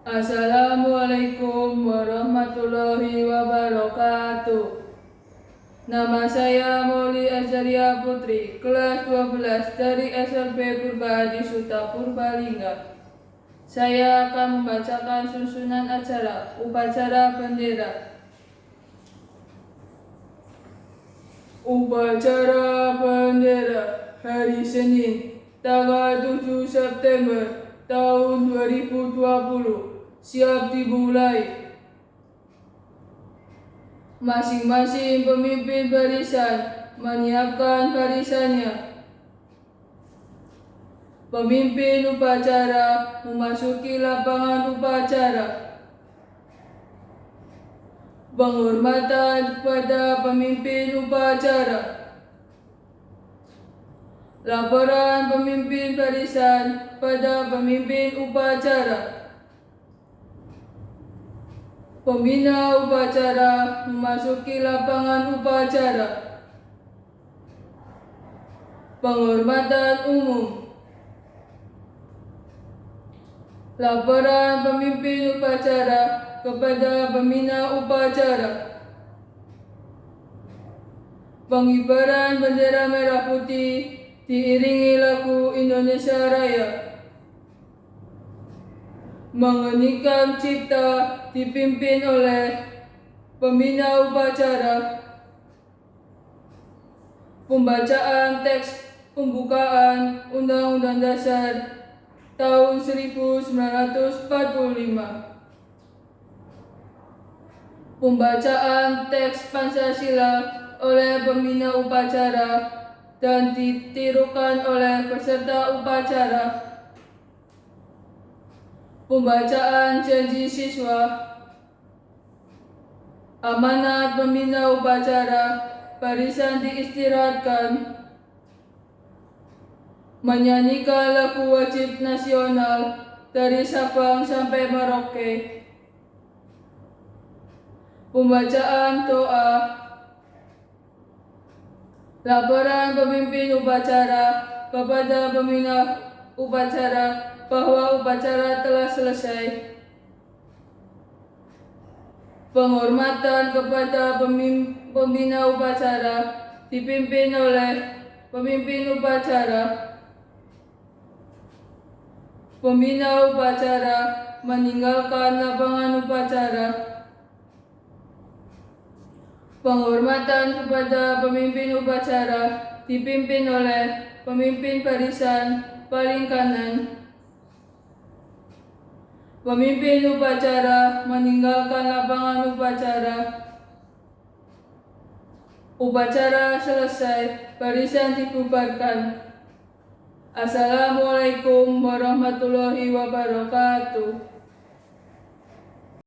Assalamualaikum warahmatullahi wabarakatuh. Nama saya Mauli Azaria Putri, kelas 12 dari SMP Purbadi Suta Purbalingga. Saya akan membacakan susunan acara upacara bendera. Upacara bendera hari Senin, tanggal 7 September tahun 2020. Siap dimulai. Masing-masing pemimpin barisan menyiapkan barisannya. Pemimpin upacara memasuki lapangan upacara. Penghormatan kepada pemimpin upacara. Laporan pemimpin barisan pada pemimpin upacara. Pembina upacara memasuki lapangan upacara. Penghormatan umum. Laporan pemimpin upacara kepada pembina upacara. Pengibaran bendera merah putih diiringi lagu Indonesia Raya. Mengenikam cipta dipimpin oleh pembina upacara. Pembacaan teks pembukaan Undang-Undang Dasar tahun 1945. Pembacaan teks Pancasila oleh pembina upacara dan ditirukan oleh peserta upacara. Pembacaan janji siswa. Amanat pembina upacara, barisan diistirahatkan. Menyanyikan lagu wajib nasional dari Sabang sampai Merauke. Pembacaan doa. Laporan pemimpin upacara kepada pembina upacara bahwa upacara telah selesai. Penghormatan kepada pembina upacara dipimpin oleh pemimpin upacara. Pembina upacara meninggalkan lapangan upacara. Penghormatan kepada pemimpin upacara dipimpin oleh pemimpin barisan paling kanan. Pemimpin upacara meninggalkan lapangan upacara. Upacara selesai, barisan dibubarkan. Assalamualaikum warahmatullahi wabarakatuh.